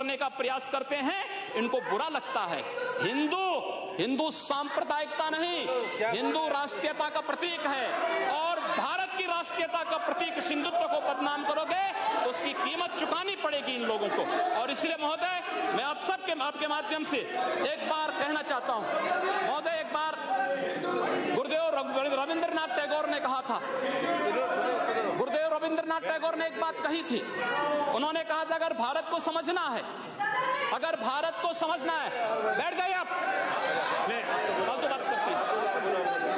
करने का प्रयास करते हैं, इनको बुरा लगता है। हिंदू सांप्रदायिकता नहीं, हिंदू राष्ट्रीयता का प्रतीक है और भारत की राष्ट्रीयता का प्रतीक हिंदुत्व को बदनाम करोगे तो उसकी कीमत चुकानी पड़ेगी इन लोगों को। और इसलिए महोदय, मैं आप सबके आपके माध्यम से एक बार कहना चाहता हूं, महोदय, एक बार गुरुदेव रविंद्रनाथ टैगोर ने कहा था, गुरुदेव रविंद्रनाथ टैगोर ने एक बात कही थी। उन्होंने कहा था, अगर भारत को समझना है, अगर भारत को समझना है, बैठ जाइए आप, फालतू बात करती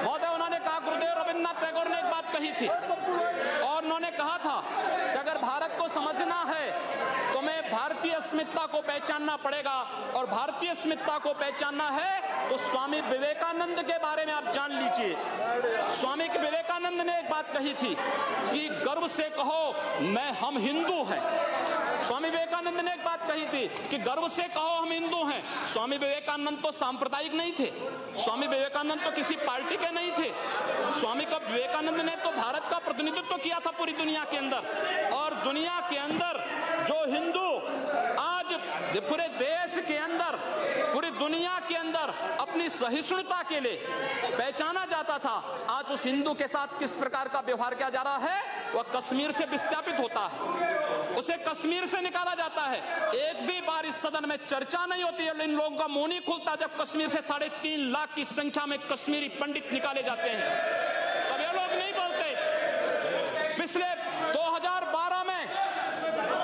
महोदय। उन्होंने कहा, गुरुदेव रविंद्रनाथ टैगोर ने एक बात कही थी और उन्होंने कहा था कि अगर भारत को समझना है तो मैं भारतीय अस्मिता को पहचानना पड़ेगा, और भारतीय अस्मिता को पहचानना है तो स्वामी विवेकानंद के बारे में आप जान लीजिए। स्वामी विवेकानंद ने एक बात कही थी कि गर्व से कहो हम हिंदू हैं। स्वामी विवेकानंद ने एक बात कही थी कि गर्व से कहो हम हिंदू हैं। स्वामी विवेकानंद तो सांप्रदायिक नहीं थे, स्वामी विवेकानंद तो किसी पार्टी के नहीं थे। स्वामी विवेकानंद ने तो भारत का प्रतिनिधित्व किया था पूरी दुनिया के अंदर, और दुनिया के अंदर जो हिंदू आज पूरे देश के अंदर, पूरी दुनिया के अंदर अपनी सहिष्णुता के लिए पहचाना जाता था, आज उस हिंदू के साथ किस प्रकार का व्यवहार किया जा रहा है, वह कश्मीर से विस्थापित होता है, उसे कश्मीर से निकाला जाता है। एक भी बार इस सदन में चर्चा नहीं होती है, इन लोगों का मुंह नहीं खुलता जब कश्मीर से 3.5 लाख की संख्या में कश्मीरी पंडित निकाले जाते हैं, तब ये लोग नहीं बोलते। पिछले 2012 में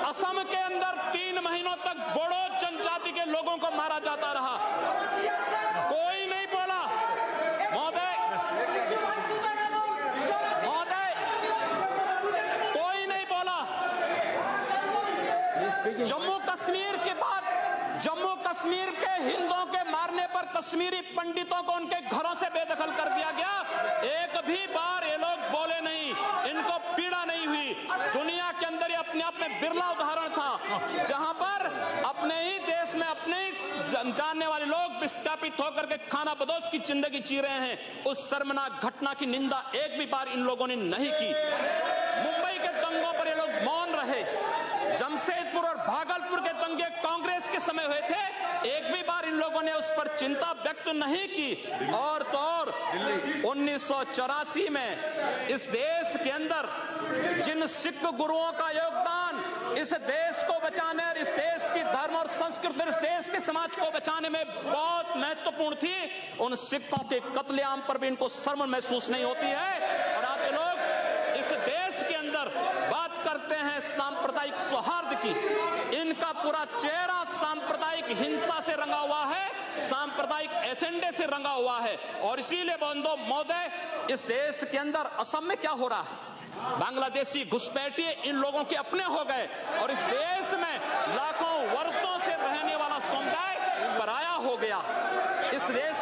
असम के अंदर 3 महीनों तक बोडो जनजाति के लोगों को मारा जाता रहा, कोई नहीं बोला। महोदय, कोई नहीं बोला। जम्मू कश्मीर के बाद जम्मू कश्मीर के हिंदुओं के मारने पर कश्मीरी पंडितों को उनके घरों से बेदखल कर दिया गया, एक भी बार ये लोग बोले नहीं, इनको पीड़ा नहीं हुई। दुनिया के अंदर ये अपने आप में बिरला उदाहरण था जहां पर अपने ही देश में अपने ही जानने वाले लोग विस्थापित होकर के खाना बदोश की जिंदगी जी रहे हैं। उस शर्मनाक घटना की निंदा एक भी बार इन लोगों ने नहीं की। मुंबई के दंगों पर ये लोग मौन रहे, जमशेदपुर और भागलपुर के दंगे कांग्रेस के समय हुए थे, एक भी बार इन लोगों ने उस पर चिंता व्यक्त नहीं की। और तो और 1984 में इस देश के अंदर जिन सिख गुरुओं का योगदान इस देश को बचाने और इस देश की धर्म और संस्कृति और इस देश के समाज को बचाने में बहुत महत्वपूर्ण थी, उन सिखों के कत्लेआम पर भी इनको शर्म महसूस नहीं होती है। और आज लोग इस देश के अंदर बात करते हैं सांप्रदायिक सौहार्द की, इनका पूरा चेहरा सांप्रदायिक हिंसा से रंगा हुआ है, सांप्रदायिक एजेंडे से रंगा हुआ है। और इसीलिए बंधु महोदय, इस देश के अंदर असम में क्या हो रहा है, बांग्लादेशी घुसपैठिए इन लोगों के अपने हो गए और इस देश में लाखों वर्षों से रहने वाला समुदाय पराया हो गया। इस देश